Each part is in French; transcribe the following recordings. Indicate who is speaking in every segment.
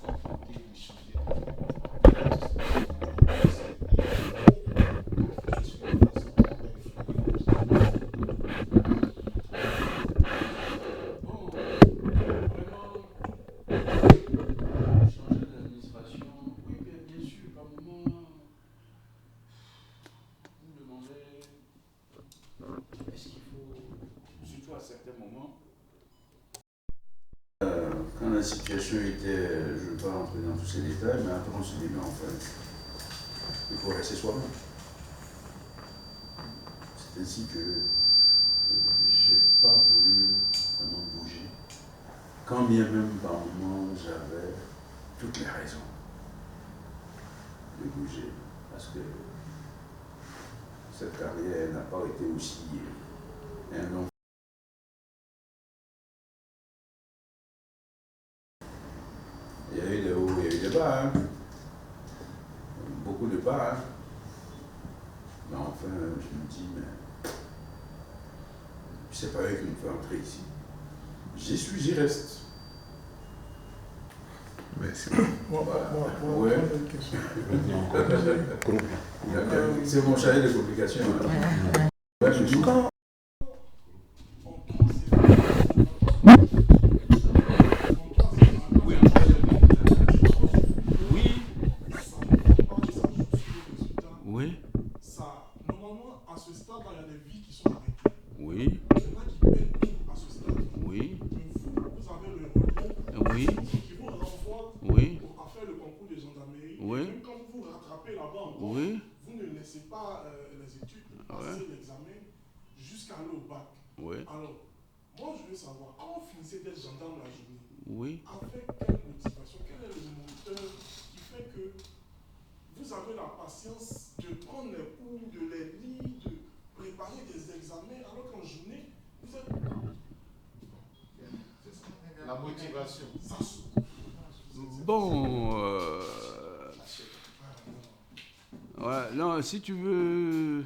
Speaker 1: confronté pour changer de bon, vraiment, changer d'administration, oui, bien sûr, par moment, vous me demandez, est-ce qu'il faut, surtout à certains moments, quand la situation était, je ne vais pas rentrer dans tous ces détails, mais après on se dit, mais enfin, il faut rester soi-même. C'est ainsi que je n'ai pas voulu vraiment bouger, quand bien même par moment j'avais toutes les raisons de bouger, parce que cette carrière n'a pas été aussi un long. Il y a eu des hauts, il y a eu des bas, hein. Beaucoup de bas, hein. Mais enfin, je me dis, mais c'est pas eux qui me font entrer ici. J'y suis, j'y reste.
Speaker 2: Merci.
Speaker 1: Ouais. C'est mon chalet de complications. Hein. Quand oui.
Speaker 2: Ça, normalement, à ce stade-là, il y a des vies qui sont arrêtées.
Speaker 1: Oui.
Speaker 2: Il y en a qui perdent tout à ce stade.
Speaker 1: Oui.
Speaker 2: Mais vous avez le repos.
Speaker 1: Oui.
Speaker 2: Qui vous renvoie
Speaker 1: oui.
Speaker 2: à faire le concours de gendarmerie.
Speaker 1: Oui.
Speaker 2: Et même quand vous vous rattrapez là-bas encore,
Speaker 1: oui.
Speaker 2: vous ne laissez pas les études passer l'examen jusqu'à aller au bac.
Speaker 1: Oui.
Speaker 2: Alors, moi je veux savoir, quand vous finissez d'être gendarme la journée,
Speaker 1: oui.
Speaker 2: avec quelle motivation, quel est le moteur qui fait que vous avez la patience de prendre les cours, de les lire, de préparer des examens, alors qu'en journée, vous êtes...
Speaker 3: La motivation.
Speaker 1: Bon, ouais, non, si tu veux,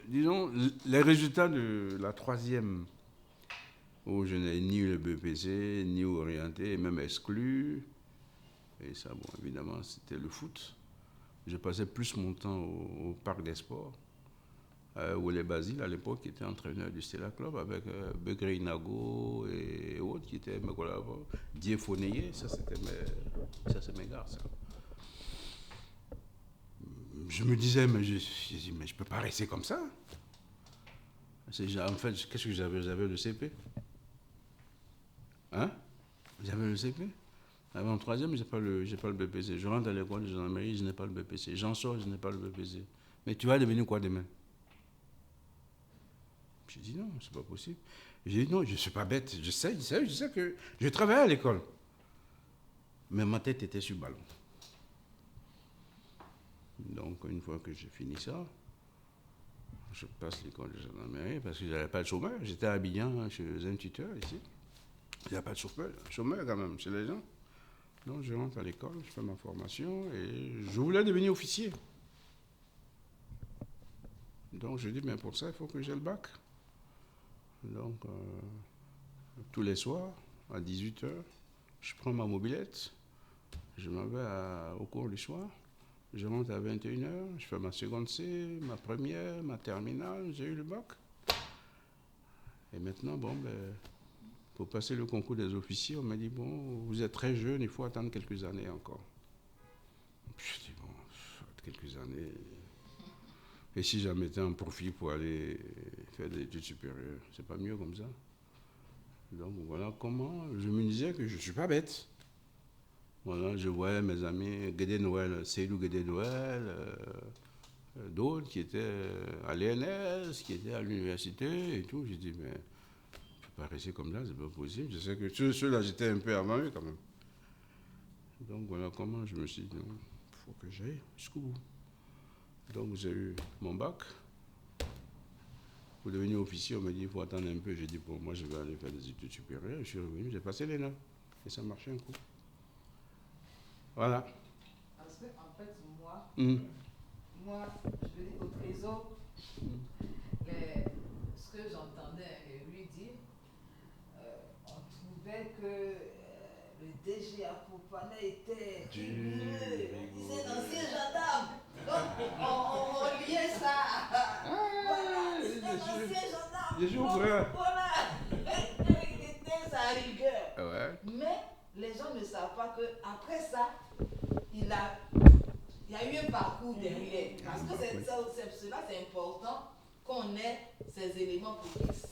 Speaker 1: disons, les résultats de la troisième, où je n'ai ni le BPC, ni orienté, et même exclu, et ça, bon, évidemment, c'était le foot. Je passais plus mon temps au Parc des Sports, où les Basile, à l'époque, était entraîneur du Stella Club, avec Begré Inago et autres, qui étaient mes collaborateurs. Dieu Foneye, ça, c'est mes gars, ça. Je me disais, mais je ne peux pas rester comme ça. En fait, qu'est-ce que j'avais? J'avais le CP. Hein? J'avais le CP. En troisième, je n'ai pas le BPC. Je rentre à l'école de gendarmerie, je n'ai pas le BPC. J'en sors, je n'ai pas le BPC. Mais tu vas devenir quoi demain? J'ai dit non, c'est pas possible. J'ai dit non, je ne suis pas bête. Je sais que je travaillais à l'école. Mais ma tête était sur le ballon. Donc, une fois que j'ai fini ça, je passe l'école de gendarmerie parce que je n'avais pas de chômeur. J'étais à Abidjan chez un tuteur ici. Il n'y a pas de chômeur quand même chez les gens. Donc, je rentre à l'école, je fais ma formation et je voulais devenir officier. Donc, je dis, mais pour ça, il faut que j'ai le bac. Donc, tous les soirs, à 18h, je prends ma mobilette, je m'en vais au cours du soir, je rentre à 21h, je fais ma seconde C, ma première, ma terminale, j'ai eu le bac. Et maintenant, bon, pour passer le concours des officiers, on m'a dit, bon, vous êtes très jeune, il faut attendre quelques années encore. Je dis, bon, quelques années. Et si j'en mettais un profit pour aller faire des études supérieures, c'est pas mieux comme ça. Donc voilà comment je me disais que je ne suis pas bête. Voilà, je voyais mes amis Guédé Noël, Seydou Guédé Noël, d'autres qui étaient à l'ENS, qui étaient à l'université et tout. J'ai dit, mais je ne peux pas rester comme ça, c'est pas possible. Je sais que ceux-là, j'étais un peu avant eux quand même. Donc voilà comment je me suis dit, il faut que j'aille jusqu'au bout. Donc j'ai eu mon bac. Pour devenir officier, on m'a dit, il faut attendre un peu. J'ai dit, bon, moi, je vais aller faire des études supérieures. Je suis revenu, j'ai passé l'ENA. Et ça marchait un coup. Voilà.
Speaker 4: Parce que, en fait, moi,
Speaker 1: Mm.
Speaker 4: je veux dire, au trésor, ce que j'entendais lui dire, que le DG à Poupana était
Speaker 1: Dieu,
Speaker 4: c'est l'ancien gendarme. Donc, on liait ça. Voilà, c'est l'ancien gendarme.
Speaker 1: Je suis au
Speaker 4: Donc,
Speaker 1: frère.
Speaker 4: voilà, il était sa rigueur.
Speaker 1: Ouais.
Speaker 4: Mais les gens ne savent pas qu'après ça, il y a eu un parcours derrière. Parce que cela, c'est important qu'on ait ces éléments pour qu'ils sachent